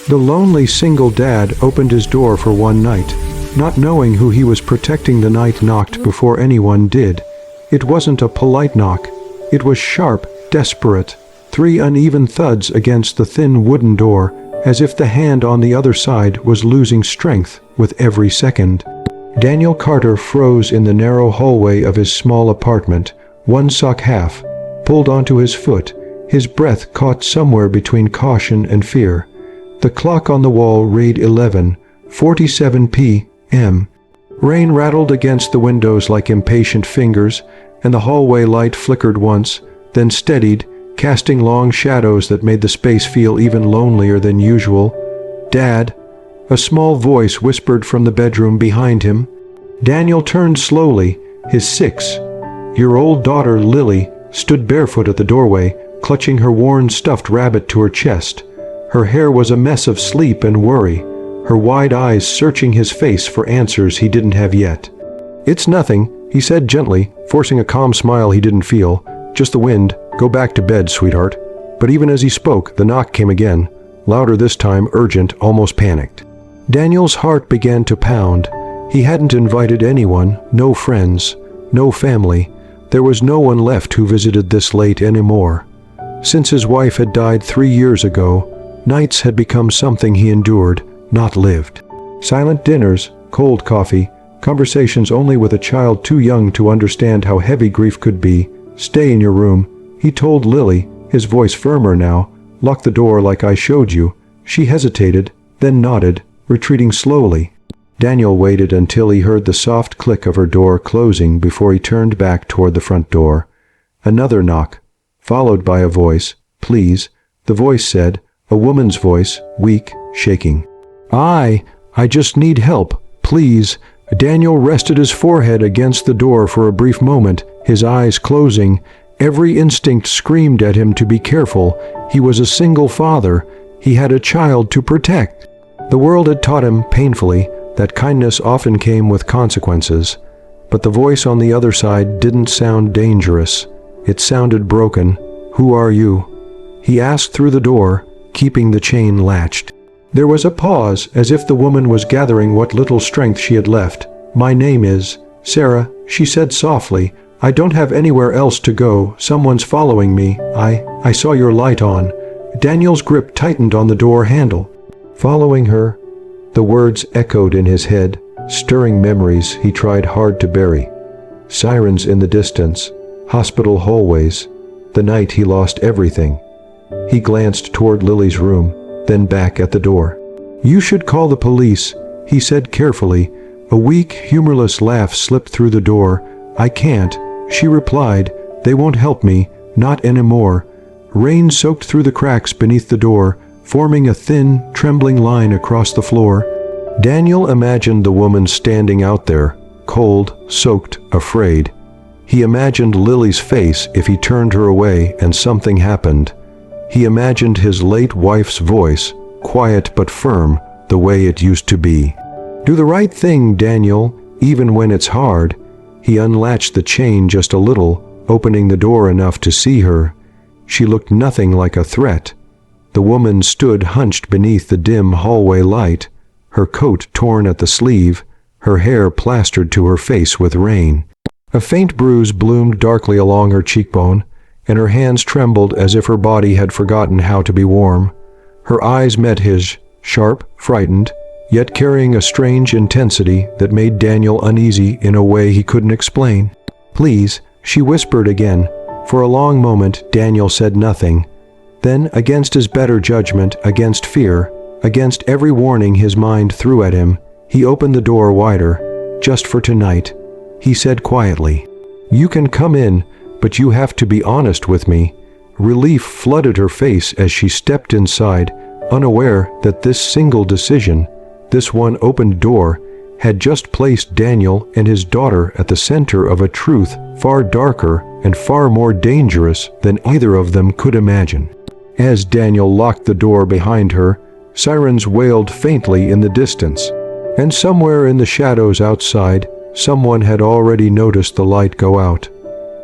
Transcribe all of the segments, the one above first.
The lonely single dad opened his door for one night. Not knowing who he was protecting, the night knocked before anyone did. It wasn't a polite knock. It was sharp, desperate. 3 uneven thuds against the thin wooden door, as if the hand on the other side was losing strength with every second. Daniel Carter froze in the narrow hallway of his small apartment, one sock half pulled onto his foot, his breath caught somewhere between caution and fear. The clock on the wall read 11:47 p.m. Rain rattled against the windows like impatient fingers, and the hallway light flickered once, then steadied, casting long shadows that made the space feel even lonelier than usual. "Dad," a small voice whispered from the bedroom behind him. Daniel turned slowly. His 6-year-old daughter, Lily, stood barefoot at the doorway, clutching her worn stuffed rabbit to her chest. Her hair was a mess of sleep and worry, her wide eyes searching his face for answers he didn't have yet. "It's nothing," he said gently, forcing a calm smile he didn't feel. "Just the wind. Go back to bed, sweetheart." But even as he spoke, the knock came again, louder this time, urgent, almost panicked. Daniel's heart began to pound. He hadn't invited anyone, no friends, no family. There was no one left who visited this late anymore. Since his wife had died 3 years ago, nights had become something he endured, not lived. Silent dinners, cold coffee, conversations only with a child too young to understand how heavy grief could be. "Stay in your room," he told Lily, his voice firmer now. "Lock the door like I showed you." She hesitated, then nodded, retreating slowly. Daniel waited until he heard the soft click of her door closing before he turned back toward the front door. Another knock, followed by a voice. "Please," the voice said, a woman's voice, weak, shaking. I just need help, please." Daniel rested his forehead against the door for a brief moment, his eyes closing. Every instinct screamed at him to be careful. He was a single father. He had a child to protect. The world had taught him, painfully, that kindness often came with consequences. But the voice on the other side didn't sound dangerous. It sounded broken. "Who are you?" he asked through the door, keeping the chain latched. There was a pause, as if the woman was gathering what little strength she had left. "My name is Sarah," she said softly. "I don't have anywhere else to go. Someone's following me. I saw your light on." Daniel's grip tightened on the door handle. "Following her?" The words echoed in his head, stirring memories he tried hard to bury. Sirens in the distance, hospital hallways, the night he lost everything. He glanced toward Lily's room, then back at the door. "You should call the police," he said carefully. A weak, humorless laugh slipped through the door. "I can't," she replied. "They won't help me, not anymore." Rain soaked through the cracks beneath the door, forming a thin, trembling line across the floor. Daniel imagined the woman standing out there, cold, soaked, afraid. He imagined Lily's face if he turned her away and something happened. He imagined his late wife's voice, quiet but firm, the way it used to be. "Do the right thing, Daniel, even when it's hard." He unlatched the chain just a little, opening the door enough to see her. She looked nothing like a threat. The woman stood hunched beneath the dim hallway light, her coat torn at the sleeve, her hair plastered to her face with rain. A faint bruise bloomed darkly along her cheekbone, and her hands trembled as if her body had forgotten how to be warm. Her eyes met his, sharp, frightened, yet carrying a strange intensity that made Daniel uneasy in a way he couldn't explain. "Please," she whispered again. For a long moment, Daniel said nothing. Then, against his better judgment, against fear, against every warning his mind threw at him, he opened the door wider. "Just for tonight," he said quietly. "You can come in, but you have to be honest with me." Relief flooded her face as she stepped inside, unaware that this single decision, this one opened door, had just placed Daniel and his daughter at the center of a truth far darker and far more dangerous than either of them could imagine. As Daniel locked the door behind her, sirens wailed faintly in the distance, and somewhere in the shadows outside, someone had already noticed the light go out.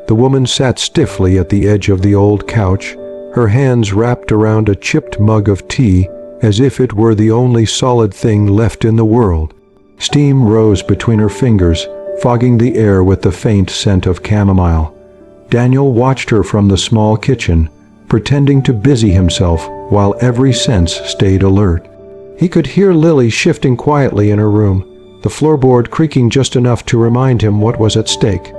The woman sat stiffly at the edge of the old couch, her hands wrapped around a chipped mug of tea, as if it were the only solid thing left in the world. Steam rose between her fingers, fogging the air with the faint scent of chamomile. Daniel watched her from the small kitchen, pretending to busy himself while every sense stayed alert. He could hear Lily shifting quietly in her room, the floorboard creaking just enough to remind him what was at stake.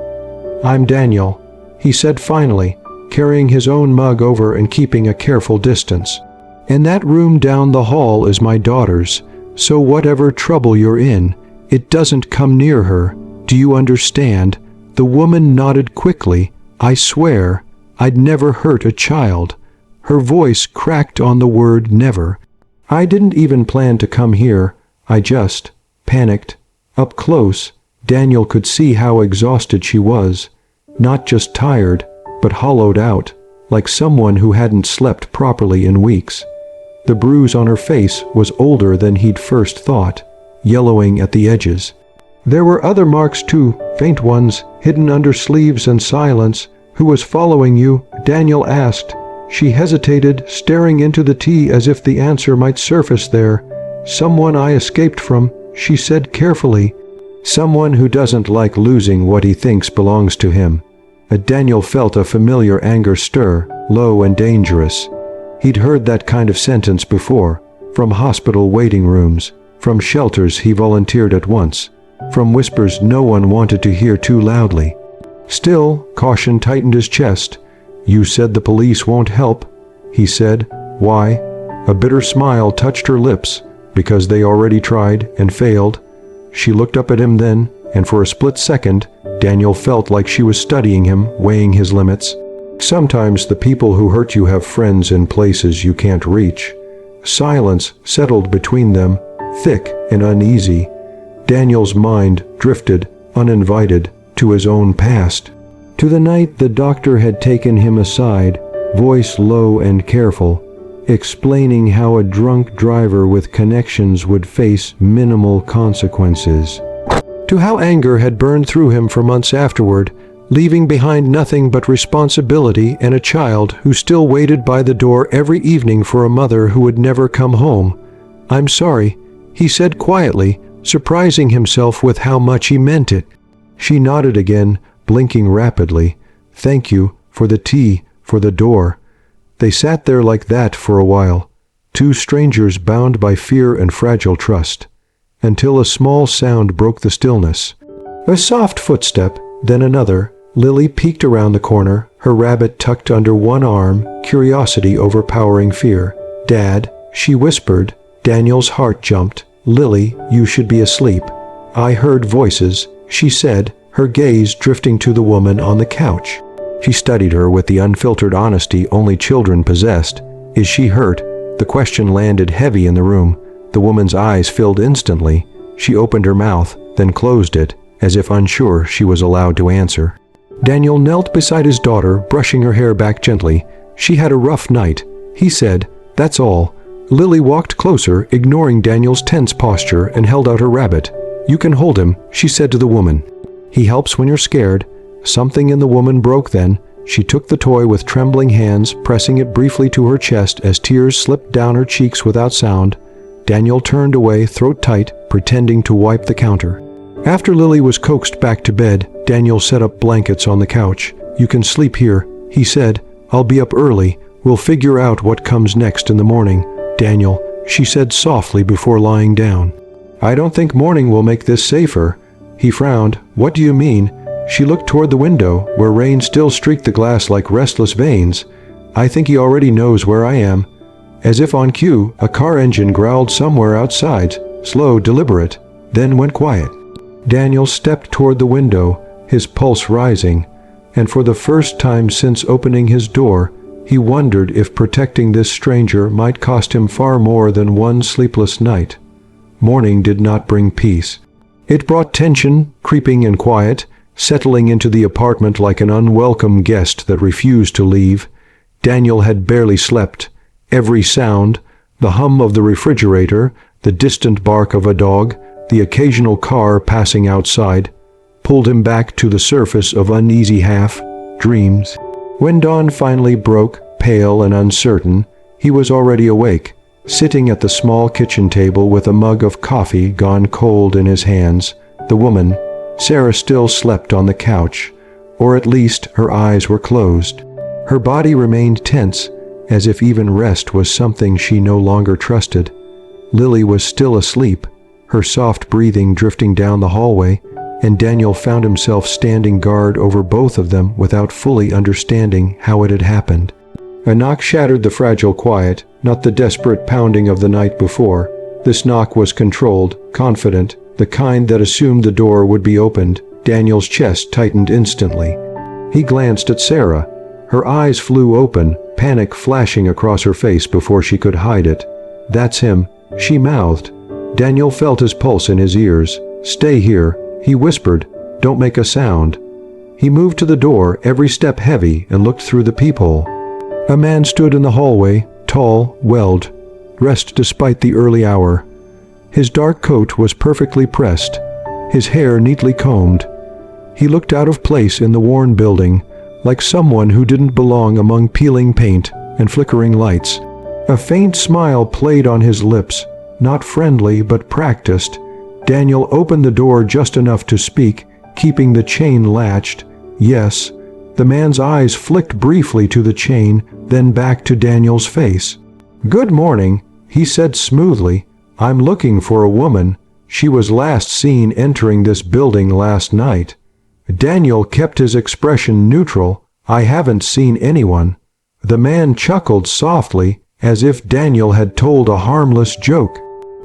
"I'm Daniel," he said finally, carrying his own mug over and keeping a careful distance. "And that room down the hall is my daughter's, so whatever trouble you're in, it doesn't come near her. Do you understand?" The woman nodded quickly. "I swear, I'd never hurt a child." Her voice cracked on the word never. "I didn't even plan to come here. I just panicked." Up close, Daniel could see how exhausted she was. Not just tired, but hollowed out, like someone who hadn't slept properly in weeks. The bruise on her face was older than he'd first thought, yellowing at the edges. There were other marks too, faint ones, hidden under sleeves and silence. "Who was following you?" Daniel asked. She hesitated, staring into the tea as if the answer might surface there. "Someone I escaped from," she said carefully. "Someone who doesn't like losing what he thinks belongs to him." Daniel felt a familiar anger stir, low and dangerous. He'd heard that kind of sentence before, from hospital waiting rooms, from shelters he volunteered at once, from whispers no one wanted to hear too loudly. Still, caution tightened his chest. "You said the police won't help," he said. "Why?" A bitter smile touched her lips. "Because they already tried and failed." She looked up at him then, and for a split second, Daniel felt like she was studying him, weighing his limits. "Sometimes the people who hurt you have friends in places you can't reach." Silence settled between them, thick and uneasy. Daniel's mind drifted, uninvited, to his own past. To the night the doctor had taken him aside, voice low and careful, explaining how a drunk driver with connections would face minimal consequences. To how anger had burned through him for months afterward, leaving behind nothing but responsibility and a child who still waited by the door every evening for a mother who would never come home. "I'm sorry," he said quietly, surprising himself with how much he meant it. She nodded again, blinking rapidly. "Thank you, for the tea, for the door." They sat there like that for a while, two strangers bound by fear and fragile trust, until a small sound broke the stillness. A soft footstep, then another. Lily peeked around the corner, her rabbit tucked under one arm, curiosity overpowering fear. "Dad," she whispered. Daniel's heart jumped. "Lily, you should be asleep." "I heard voices," she said, her gaze drifting to the woman on the couch. She studied her with the unfiltered honesty only children possessed. "Is she hurt?" The question landed heavy in the room. The woman's eyes filled instantly. She opened her mouth, then closed it, as if unsure she was allowed to answer. Daniel knelt beside his daughter, brushing her hair back gently. "She had a rough night," he said. "That's all." Lily walked closer, ignoring Daniel's tense posture, and held out her rabbit. "You can hold him," she said to the woman. "He helps when you're scared." Something in the woman broke then. She took the toy with trembling hands, pressing it briefly to her chest as tears slipped down her cheeks without sound. Daniel turned away, throat tight, pretending to wipe the counter. After Lily was coaxed back to bed, Daniel set up blankets on the couch. "You can sleep here," he said. "I'll be up early. We'll figure out what comes next in the morning." "Daniel," she said softly before lying down. "I don't think morning will make this safer." He frowned. "What do you mean?" She looked toward the window, where rain still streaked the glass like restless veins. "I think he already knows where I am." As if on cue, a car engine growled somewhere outside, slow, deliberate, then went quiet. Daniel stepped toward the window, his pulse rising, and for the first time since opening his door, he wondered if protecting this stranger might cost him far more than one sleepless night. Morning did not bring peace. It brought tension, creeping and quiet, settling into the apartment like an unwelcome guest that refused to leave. Daniel had barely slept. Every sound, the hum of the refrigerator, the distant bark of a dog, the occasional car passing outside, pulled him back to the surface of uneasy dreams. When dawn finally broke, pale and uncertain, he was already awake, Sitting at the small kitchen table with a mug of coffee gone cold in his hands, the woman, Sarah, still slept on the couch, or at least her eyes were closed. Her body remained tense, as if even rest was something she no longer trusted. Lily was still asleep, her soft breathing drifting down the hallway, and Daniel found himself standing guard over both of them without fully understanding how it had happened. A knock shattered the fragile quiet, not the desperate pounding of the night before. This knock was controlled, confident, the kind that assumed the door would be opened. Daniel's chest tightened instantly. He glanced at Sarah. Her eyes flew open, panic flashing across her face before she could hide it. "That's him," she mouthed. Daniel felt his pulse in his ears. "Stay here," he whispered. "Don't make a sound." He moved to the door, every step heavy, and looked through the peephole. A man stood in the hallway, tall, dressed despite the early hour. His dark coat was perfectly pressed, his hair neatly combed. He looked out of place in the worn building, like someone who didn't belong among peeling paint and flickering lights. A faint smile played on his lips, not friendly but practiced. Daniel opened the door just enough to speak, keeping the chain latched. "Yes." The man's eyes flicked briefly to the chain, then back to Daniel's face. "Good morning," he said smoothly. "I'm looking for a woman. She was last seen entering this building last night." Daniel kept his expression neutral. "I haven't seen anyone." The man chuckled softly, as if Daniel had told a harmless joke.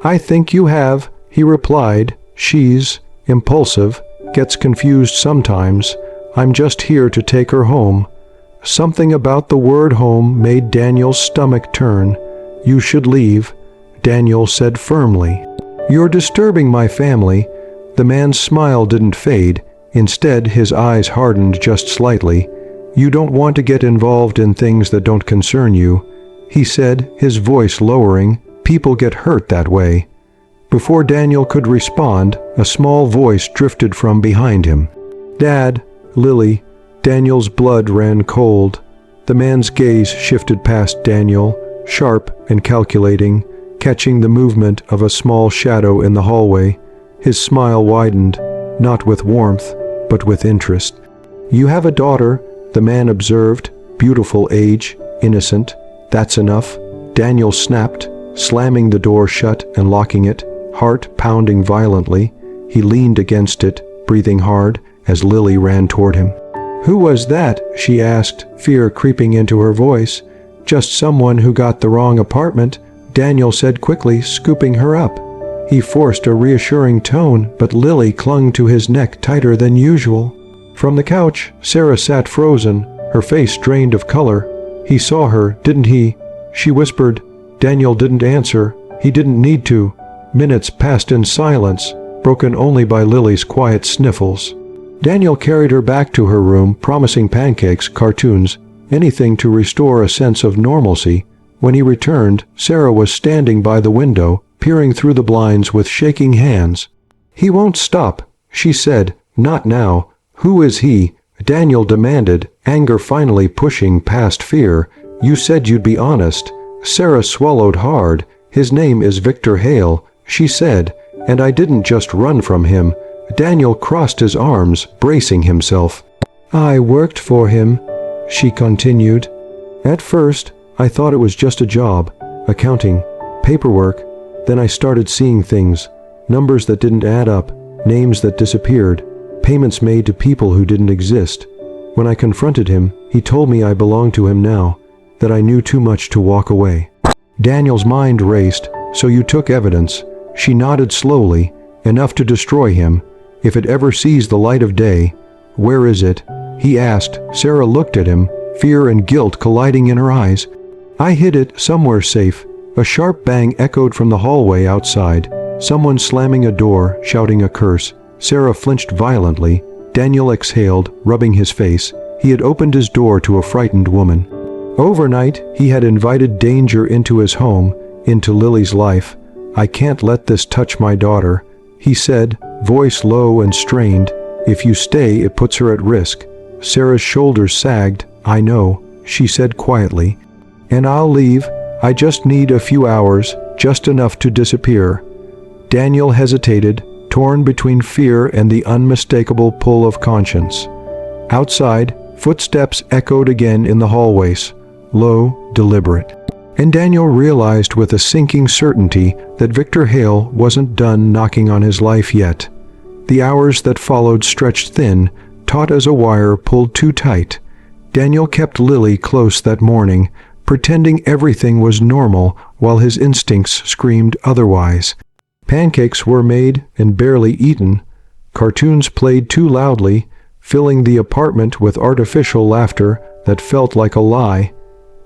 "I think you have," he replied. "She's impulsive, gets confused sometimes. I'm just here to take her home." Something about the word home made Daniel's stomach turn. "You should leave," Daniel said firmly. "You're disturbing my family." The man's smile didn't fade. Instead, his eyes hardened just slightly. "You don't want to get involved in things that don't concern you," he said, his voice lowering. "People get hurt that way." Before Daniel could respond, a small voice drifted from behind him. "Dad, Lily." Daniel's blood ran cold. The man's gaze shifted past Daniel, sharp and calculating, catching the movement of a small shadow in the hallway. His smile widened, not with warmth, but with interest. "You have a daughter," the man observed. "Beautiful age, innocent. That's enough." Daniel snapped, slamming the door shut and locking it, heart pounding violently. He leaned against it, breathing hard, as Lily ran toward him. "Who was that?" she asked, fear creeping into her voice. "Just someone who got the wrong apartment," Daniel said quickly, scooping her up. He forced a reassuring tone, but Lily clung to his neck tighter than usual. From the couch, Sarah sat frozen, her face drained of color. "He saw her, didn't he?" she whispered. Daniel didn't answer. He didn't need to. Minutes passed in silence, broken only by Lily's quiet sniffles. Daniel carried her back to her room, promising pancakes, cartoons, anything to restore a sense of normalcy. When he returned, Sarah was standing by the window, peering through the blinds with shaking hands. "He won't stop," she said. "Not now." "Who is he?" Daniel demanded, anger finally pushing past fear. "You said you'd be honest." Sarah swallowed hard. "His name is Victor Hale," she said, "and I didn't just run from him." Daniel crossed his arms, bracing himself. "I worked for him," she continued. "At first, I thought it was just a job, accounting, paperwork. Then I started seeing things, numbers that didn't add up, names that disappeared, payments made to people who didn't exist. When I confronted him, he told me I belonged to him now, that I knew too much to walk away." Daniel's mind raced. "So you took evidence." She nodded slowly. "Enough to destroy him, if it ever sees the light of day." "Where is it?" he asked. Sarah looked at him, fear and guilt colliding in her eyes. "I hid it somewhere safe." A sharp bang echoed from the hallway outside. Someone slamming a door, shouting a curse. Sarah flinched violently. Daniel exhaled, rubbing his face. He had opened his door to a frightened woman. Overnight, he had invited danger into his home, into Lily's life. "I can't let this touch my daughter," he said, voice low and strained. "If you stay, it puts her at risk." Sarah's shoulders sagged. "I know," she said quietly. "And I'll leave. I just need a few hours, just enough to disappear." Daniel hesitated, torn between fear and the unmistakable pull of conscience. Outside, footsteps echoed again in the hallways, low, deliberate. And Daniel realized with a sinking certainty that Victor Hale wasn't done knocking on his life yet. The hours that followed stretched thin, taut as a wire pulled too tight. Daniel kept Lily close that morning, pretending everything was normal while his instincts screamed otherwise. Pancakes were made and barely eaten. Cartoons played too loudly, filling the apartment with artificial laughter that felt like a lie.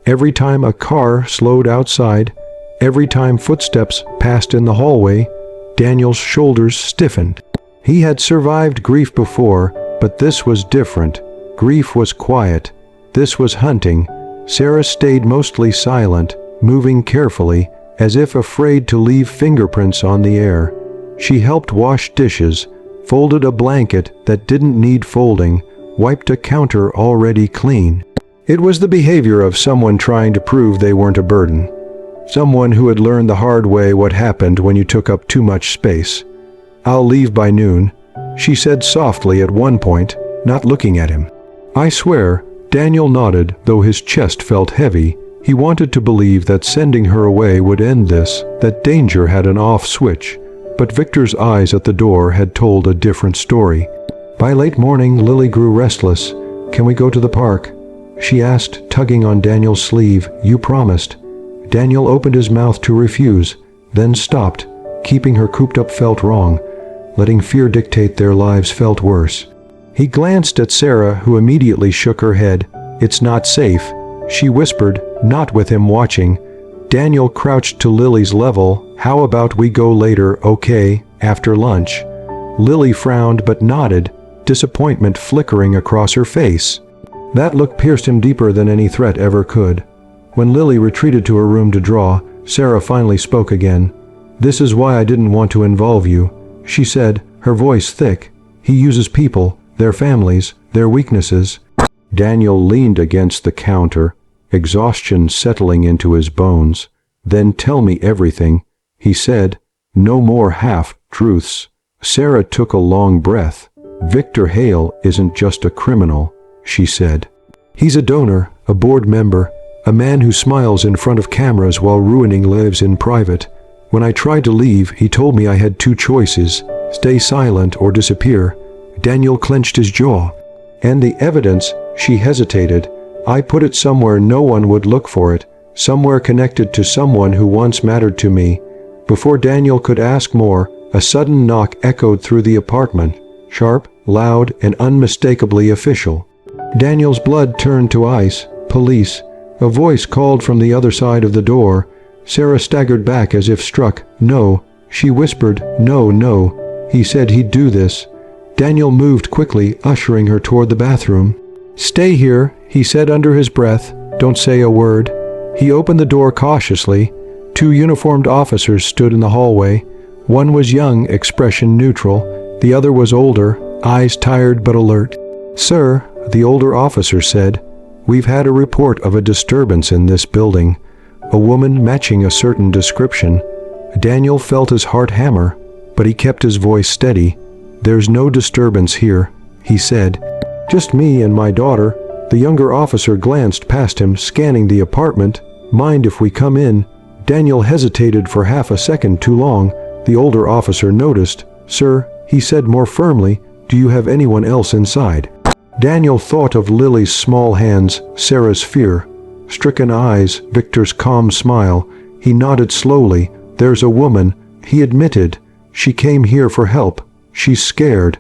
Every time a car slowed outside, every time footsteps passed in the hallway, Daniel's shoulders stiffened. He had survived grief before, but this was different. Grief was quiet. This was hunting. Sarah stayed mostly silent, moving carefully, as if afraid to leave fingerprints on the air. She helped wash dishes, folded a blanket that didn't need folding, wiped a counter already clean. It was the behavior of someone trying to prove they weren't a burden. Someone who had learned the hard way what happened when you took up too much space. "I'll leave by noon," she said softly at one point, not looking at him. "I swear," Daniel nodded, though his chest felt heavy. He wanted to believe that sending her away would end this, that danger had an off switch. But Victor's eyes at the door had told a different story. By late morning, Lily grew restless. "Can we go to the park?" she asked, tugging on Daniel's sleeve. "You promised." Daniel opened his mouth to refuse, then stopped. Keeping her cooped up felt wrong. Letting fear dictate their lives felt worse. He glanced at Sarah, who immediately shook her head. "It's not safe," she whispered, not with him watching. Daniel crouched to Lily's level. "How about we go later, okay, after lunch?" Lily frowned but nodded, disappointment flickering across her face. That look pierced him deeper than any threat ever could. When Lily retreated to her room to draw, Sarah finally spoke again. "This is why I didn't want to involve you," she said, her voice thick. "He uses people, their families, their weaknesses." Daniel leaned against the counter, exhaustion settling into his bones. "Then tell me everything," he said. "No more half-truths." Sarah took a long breath. "Victor Hale isn't just a criminal," she said. "He's a donor, a board member, a man who smiles in front of cameras while ruining lives in private. When I tried to leave, he told me I had two choices, stay silent or disappear." Daniel clenched his jaw. "And the evidence," she hesitated. "I put it somewhere no one would look for it, somewhere connected to someone who once mattered to me." Before Daniel could ask more, a sudden knock echoed through the apartment, sharp, loud, and unmistakably official. Daniel's blood turned to ice. "Police." A voice called from the other side of the door. Sarah staggered back as if struck. "No," she whispered. "No, no. He said he'd do this." Daniel moved quickly, ushering her toward the bathroom. "Stay here," he said under his breath. "Don't say a word." He opened the door cautiously. Two uniformed officers stood in the hallway. One was young, expression neutral. The other was older, eyes tired but alert. "Sir," the older officer said, "we've had a report of a disturbance in this building. A woman matching a certain description." Daniel felt his heart hammer, but he kept his voice steady. "There's no disturbance here," he said. "Just me and my daughter." The younger officer glanced past him, scanning the apartment. "Mind if we come in?" Daniel hesitated for half a second too long. The older officer noticed. "Sir," he said more firmly, "do you have anyone else inside?" Daniel thought of Lily's small hands, Sarah's fear, stricken eyes, Victor's calm smile. He nodded slowly. "There's a woman," he admitted. "She came here for help. She's scared."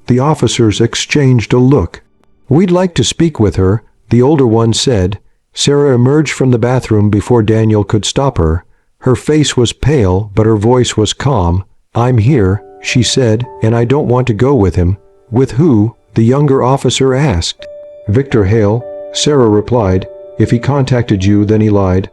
The officers exchanged a look. "We'd like to speak with her," the older one said. Sarah emerged from the bathroom before Daniel could stop her. Her face was pale, but her voice was calm. "I'm here," she said, "and I don't want to go with him." "With who?" the younger officer asked. "Victor Hale," Sarah replied. "If he contacted you, then he lied."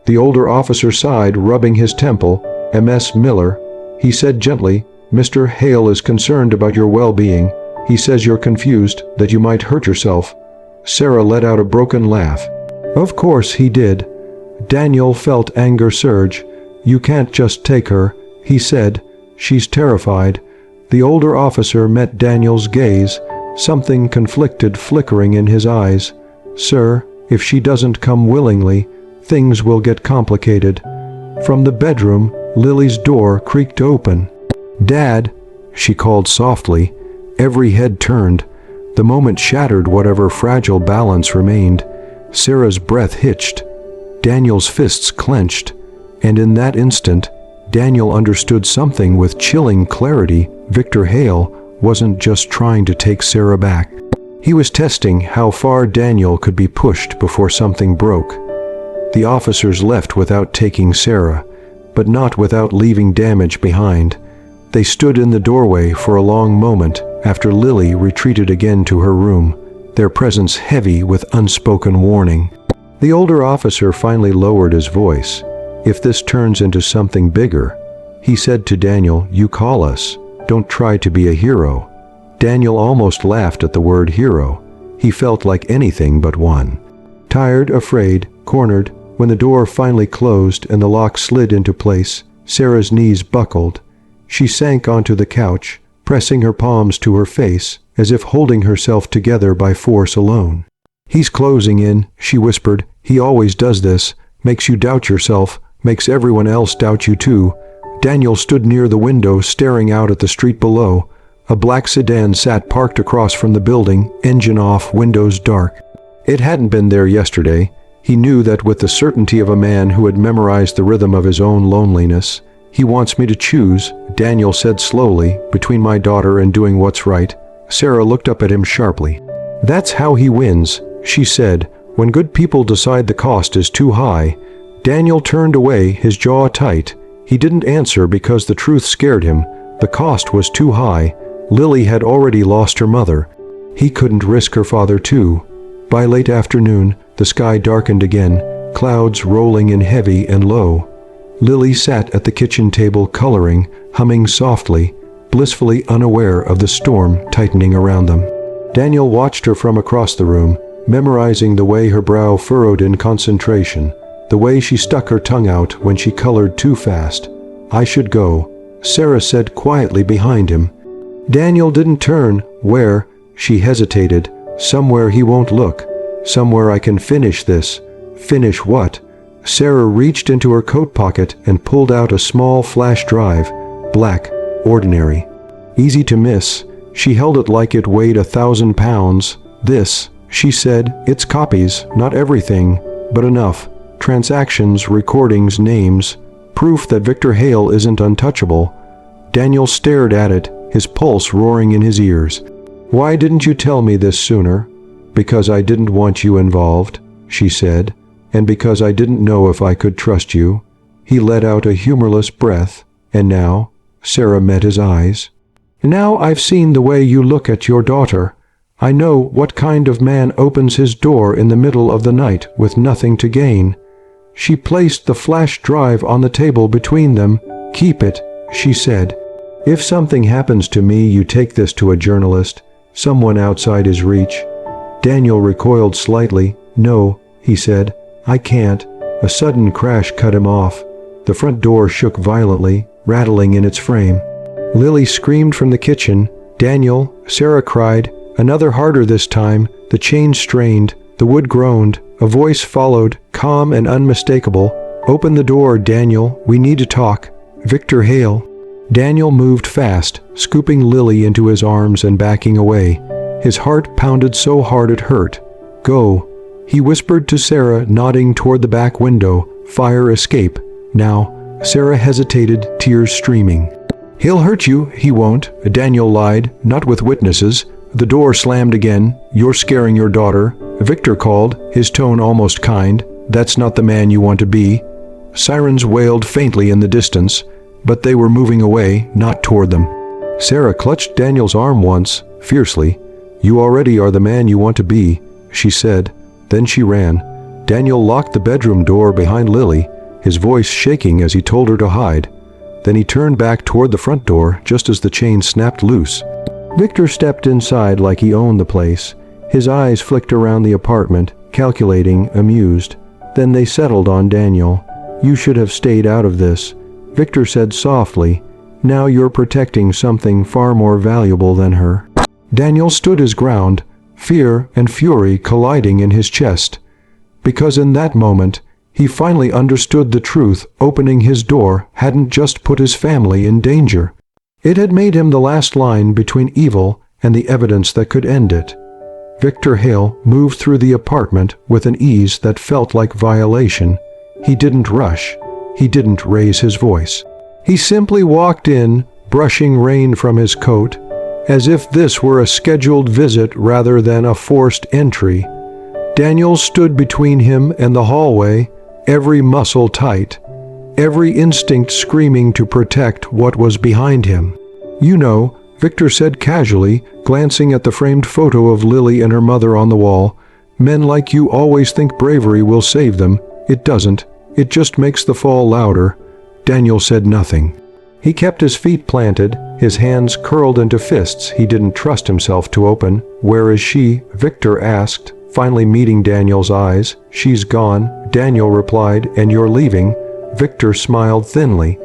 The older officer sighed, rubbing his temple. "M.S. Miller," he said gently, "Mr. Hale is concerned about your well-being. He says you're confused, that you might hurt yourself." Sarah let out a broken laugh. "Of course he did." Daniel felt anger surge. "You can't just take her," he said. "She's terrified." The older officer met Daniel's gaze, something conflicted flickering in his eyes. "Sir, if she doesn't come willingly, things will get complicated." From the bedroom, Lily's door creaked open. "Dad," she called softly. Every head turned. The moment shattered whatever fragile balance remained. Sarah's breath hitched. Daniel's fists clenched. And in that instant, Daniel understood something with chilling clarity. Victor Hale wasn't just trying to take Sarah back. He was testing how far Daniel could be pushed before something broke. The officers left without taking Sarah, but not without leaving damage behind. They stood in the doorway for a long moment after Lily retreated again to her room, their presence heavy with unspoken warning. The older officer finally lowered his voice. "If this turns into something bigger," he said to Daniel, "you call us. Don't try to be a hero." Daniel almost laughed at the word hero. He felt like anything but one. Tired, afraid, cornered, when the door finally closed and the lock slid into place, Sarah's knees buckled. She sank onto the couch, pressing her palms to her face, as if holding herself together by force alone. "He's closing in," she whispered. "He always does this. Makes you doubt yourself. Makes everyone else doubt you too." Daniel stood near the window, staring out at the street below. A black sedan sat parked across from the building, engine off, windows dark. It hadn't been there yesterday. He knew that with the certainty of a man who had memorized the rhythm of his own loneliness. "He wants me to choose," Daniel said slowly, "between my daughter and doing what's right." Sarah looked up at him sharply. "That's how he wins," she said, "when good people decide the cost is too high." Daniel turned away, his jaw tight. He didn't answer because the truth scared him. The cost was too high. Lily had already lost her mother. He couldn't risk her father too. By late afternoon, the sky darkened again, clouds rolling in heavy and low. Lily sat at the kitchen table coloring, humming softly, blissfully unaware of the storm tightening around them. Daniel watched her from across the room, memorizing the way her brow furrowed in concentration, the way she stuck her tongue out when she colored too fast. "I should go," Sarah said quietly behind him. Daniel didn't turn. "Where?" She hesitated. "Somewhere he won't look. Somewhere I can finish this." "Finish what?" Sarah reached into her coat pocket and pulled out a small flash drive, black, ordinary, easy to miss. She held it like it weighed 1,000 pounds. "This," she said, "it's copies, not everything, but enough. Transactions, recordings, names, proof that Victor Hale isn't untouchable." Daniel stared at it, his pulse roaring in his ears. "Why didn't you tell me this sooner?" "Because I didn't want you involved," she said, "and because I didn't know if I could trust you." He let out a humorless breath. "And now?" Sarah met his eyes. "Now I've seen the way you look at your daughter. I know what kind of man opens his door in the middle of the night with nothing to gain." She placed the flash drive on the table between them. "Keep it," she said. "If something happens to me, you take this to a journalist, someone outside his reach." Daniel recoiled slightly. "No," he said, "I can't." A sudden crash cut him off. The front door shook violently, rattling in its frame. Lily screamed from the kitchen. "Daniel," Sarah cried, another harder this time. The chain strained, the wood groaned. A voice followed, calm and unmistakable. "Open the door, Daniel. We need to talk. Victor Hale." Daniel moved fast, scooping Lily into his arms and backing away. His heart pounded so hard it hurt. "Go," he whispered to Sarah, nodding toward the back window. "Fire escape. Now." Sarah hesitated, tears streaming. "He'll hurt you." "He won't," Daniel lied, "not with witnesses." The door slammed again. "You're scaring your daughter." Victor called, his tone almost kind. "That's not the man you want to be." Sirens wailed faintly in the distance, but they were moving away, not toward them. Sarah clutched Daniel's arm once, fiercely. "You already are the man you want to be," she said. Then she ran. Daniel locked the bedroom door behind Lily, his voice shaking as he told her to hide. Then he turned back toward the front door just as the chain snapped loose. Victor stepped inside like he owned the place. His eyes flicked around the apartment, calculating, amused. Then they settled on Daniel. "You should have stayed out of this," Victor said softly. "Now you're protecting something far more valuable than her." Daniel stood his ground, fear and fury colliding in his chest. Because in that moment, he finally understood the truth. Opening his door hadn't just put his family in danger. It had made him the last line between evil and the evidence that could end it. Victor Hale moved through the apartment with an ease that felt like violation. He didn't rush. He didn't raise his voice. He simply walked in, brushing rain from his coat, as if this were a scheduled visit rather than a forced entry. Daniel stood between him and the hallway, every muscle tight, every instinct screaming to protect what was behind him. "You know," Victor said casually, glancing at the framed photo of Lily and her mother on the wall, "men like you always think bravery will save them. It doesn't. It just makes the fall louder." Daniel said nothing. He kept his feet planted, his hands curled into fists he didn't trust himself to open. "Where is she?" Victor asked, finally meeting Daniel's eyes. "She's gone," Daniel replied. "And you're leaving?" Victor smiled thinly.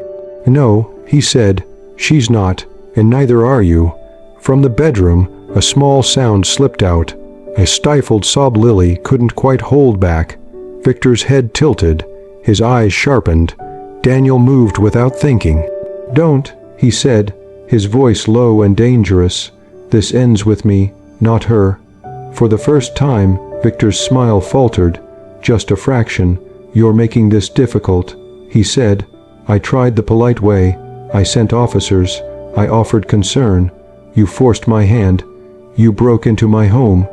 "No," he said, "she's not, and neither are you." From the bedroom, a small sound slipped out. A stifled sob Lily couldn't quite hold back. Victor's head tilted, his eyes sharpened. Daniel moved without thinking. "Don't," he said, his voice low and dangerous. "This ends with me, not her." For the first time, Victor's smile faltered, just a fraction. "You're making this difficult," he said. "I tried the polite way. I sent officers. I offered concern. You forced my hand. You broke into my home."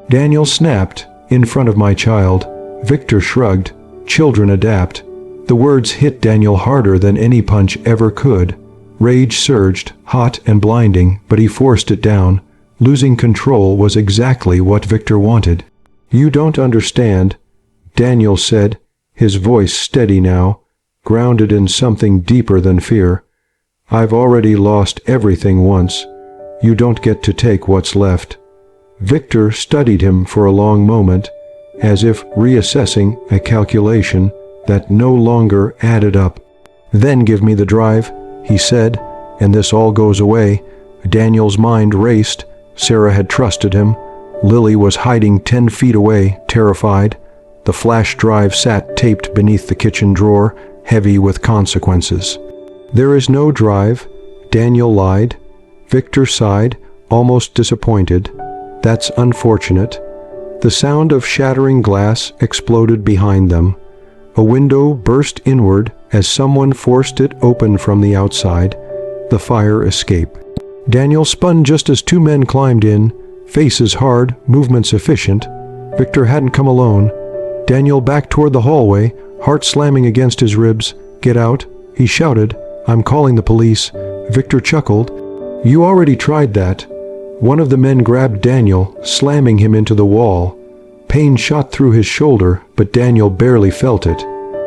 Daniel snapped, "In front of my child." Victor shrugged. "Children adapt." The words hit Daniel harder than any punch ever could. Rage surged, hot and blinding, but he forced it down. Losing control was exactly what Victor wanted. "You don't understand," Daniel said, his voice steady now, grounded in something deeper than fear. "I've already lost everything once. You don't get to take what's left." Victor studied him for a long moment, as if reassessing a calculation that no longer added up. "Then give me the drive," he said, "and this all goes away." Daniel's mind raced. Sarah had trusted him. Lily was hiding 10 feet away, terrified. The flash drive sat taped beneath the kitchen drawer, heavy with consequences. "There is no drive," Daniel lied. Victor sighed, almost disappointed. "That's unfortunate." The sound of shattering glass exploded behind them. A window burst inward as someone forced it open from the outside. The fire escape. Daniel spun just as two men climbed in, faces hard, movements efficient. Victor hadn't come alone. Daniel backed toward the hallway, heart slamming against his ribs. "Get out," he shouted. "I'm calling the police." Victor chuckled. "You already tried that." One of the men grabbed Daniel, slamming him into the wall. Pain shot through his shoulder, but Daniel barely felt it.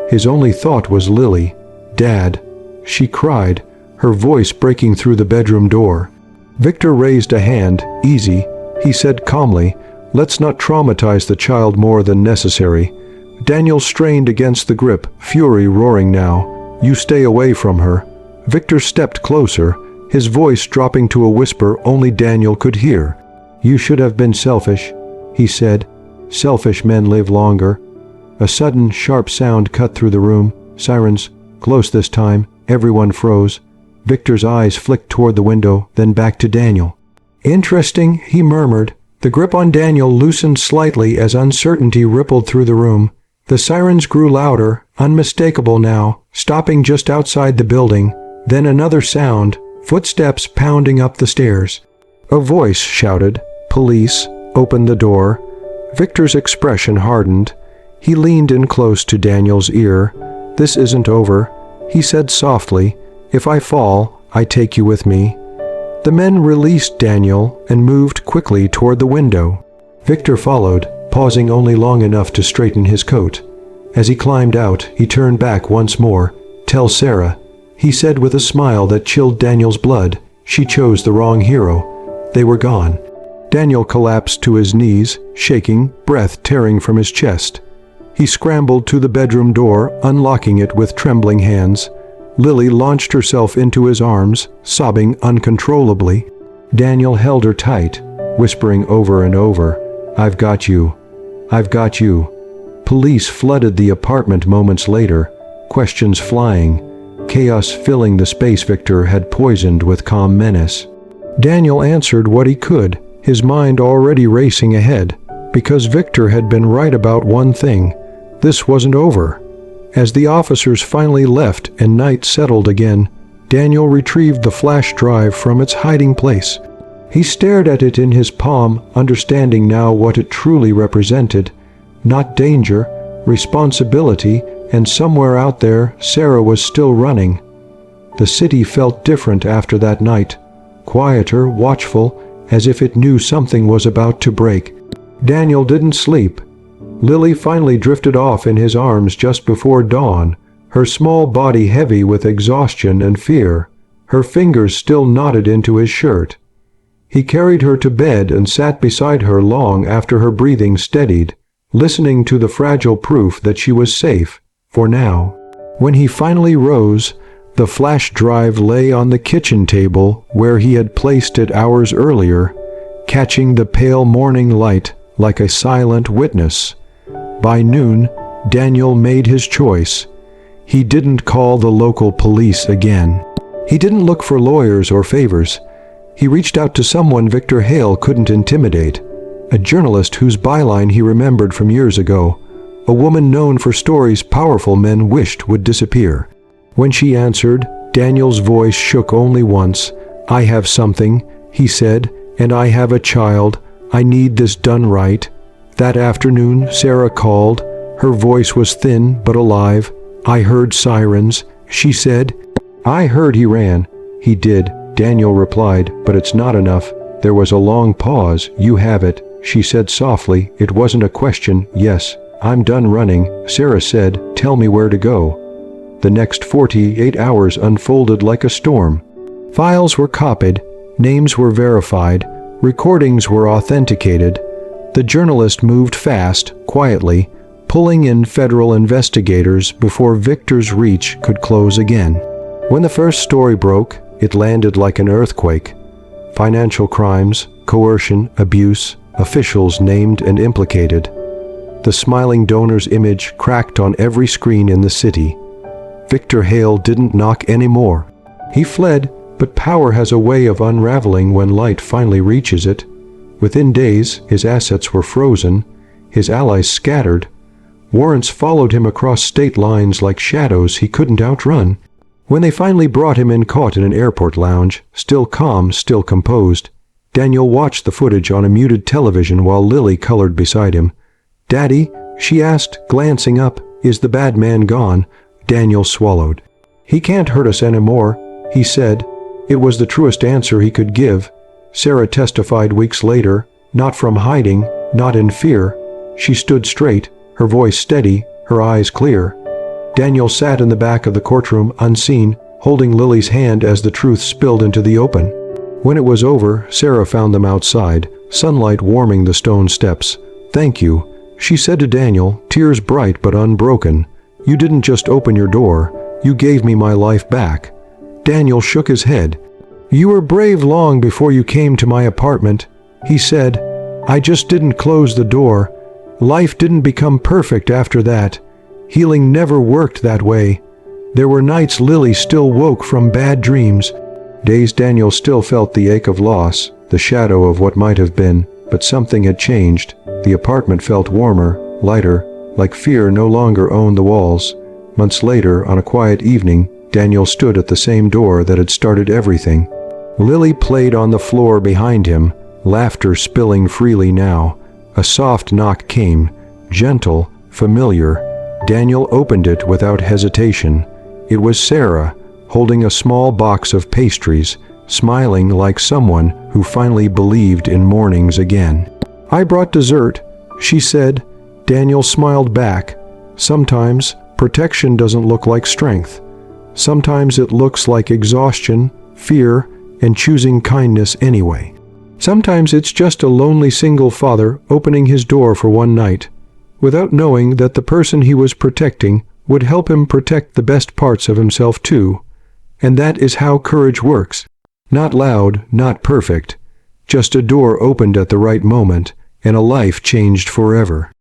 His only thought was Lily. "Dad." She cried, her voice breaking through the bedroom door. Victor raised a hand. "Easy," he said calmly. "Let's not traumatize the child more than necessary." Daniel strained against the grip, fury roaring now. "You stay away from her." Victor stepped closer, his voice dropping to a whisper only Daniel could hear. "You should have been selfish," he said. "Selfish men live longer." A sudden, sharp sound cut through the room. Sirens. Close this time. Everyone froze. Victor's eyes flicked toward the window, then back to Daniel. "Interesting," he murmured. The grip on Daniel loosened slightly as uncertainty rippled through the room. The sirens grew louder, unmistakable now, stopping just outside the building. Then another sound, footsteps pounding up the stairs. A voice shouted, "Police, open the door." Victor's expression hardened. He leaned in close to Daniel's ear. "This isn't over," he said softly. "If I fall, I take you with me." The men released Daniel and moved quickly toward the window. Victor followed, pausing only long enough to straighten his coat. As he climbed out, he turned back once more. "Tell Sarah," he said with a smile that chilled Daniel's blood. "She chose the wrong hero." They were gone. Daniel collapsed to his knees, shaking, breath tearing from his chest. He scrambled to the bedroom door, unlocking it with trembling hands. Lily launched herself into his arms, sobbing uncontrollably. Daniel held her tight, whispering over and over, "I've got you. I've got you." Police flooded the apartment moments later, questions flying, chaos filling the space Victor had poisoned with calm menace. Daniel answered what he could, his mind already racing ahead, because Victor had been right about one thing: this wasn't over. As the officers finally left and night settled again, Daniel retrieved the flash drive from its hiding place. He stared at it in his palm, understanding now what it truly represented. Not danger, responsibility, and somewhere out there, Sarah was still running. The city felt different after that night, quieter, watchful, as if it knew something was about to break. Daniel didn't sleep. Lily finally drifted off in his arms just before dawn, her small body heavy with exhaustion and fear, her fingers still knotted into his shirt. He carried her to bed and sat beside her long after her breathing steadied, listening to the fragile proof that she was safe, for now. When he finally rose, the flash drive lay on the kitchen table where he had placed it hours earlier, catching the pale morning light like a silent witness. By noon, Daniel made his choice. He didn't call the local police again. He didn't look for lawyers or favors. He reached out to someone Victor Hale couldn't intimidate, a journalist whose byline he remembered from years ago, a woman known for stories powerful men wished would disappear. When she answered, Daniel's voice shook only once. "I have something," he said, "and I have a child. I need this done right." That afternoon, Sarah called. Her voice was thin but alive. "I heard sirens," she said. "I heard he ran." "He did," Daniel replied, "but it's not enough." There was a long pause. "You have it," she said softly. It wasn't a question. "Yes, I'm done running," Sarah said. "Tell me where to go." The next 48 hours unfolded like a storm. Files were copied, names were verified, recordings were authenticated. The journalist moved fast, quietly, pulling in federal investigators before Victor's reach could close again. When the first story broke, it landed like an earthquake. Financial crimes, coercion, abuse, officials named and implicated. The smiling donor's image cracked on every screen in the city. Victor Hale didn't knock anymore. He fled, but power has a way of unraveling when light finally reaches it. Within days, his assets were frozen, his allies scattered. Warrants followed him across state lines like shadows he couldn't outrun. When they finally brought him in caught in an airport lounge, still calm, still composed, Daniel watched the footage on a muted television while Lily colored beside him. "Daddy," she asked, glancing up, "is the bad man gone?" Daniel swallowed. "He can't hurt us anymore," he said. It was the truest answer he could give. Sarah testified weeks later, not from hiding, not in fear. She stood straight, her voice steady, her eyes clear. Daniel sat in the back of the courtroom, unseen, holding Lily's hand as the truth spilled into the open. When it was over, Sarah found them outside, sunlight warming the stone steps. "Thank you," she said to Daniel, tears bright but unbroken. "You didn't just open your door, you gave me my life back." Daniel shook his head. "You were brave long before you came to my apartment," he said. "I just didn't close the door. Life didn't become perfect after that. Healing never worked that way. There were nights Lily still woke from bad dreams. Days Daniel still felt the ache of loss, the shadow of what might have been, but something had changed. The apartment felt warmer, lighter, like fear no longer owned the walls. Months later, on a quiet evening, Daniel stood at the same door that had started everything. Lily played on the floor behind him, laughter spilling freely now. A soft knock came, gentle, familiar. Daniel opened it without hesitation. It was Sarah, holding a small box of pastries, smiling like someone who finally believed in mornings again. "I brought dessert," she said. Daniel smiled back. Sometimes protection doesn't look like strength. Sometimes it looks like exhaustion, fear, and choosing kindness anyway. Sometimes it's just a lonely single father opening his door for one night. without knowing that the person he was protecting would help him protect the best parts of himself too. And that is how courage works. Not loud, not perfect. Just a door opened at the right moment, and a life changed forever.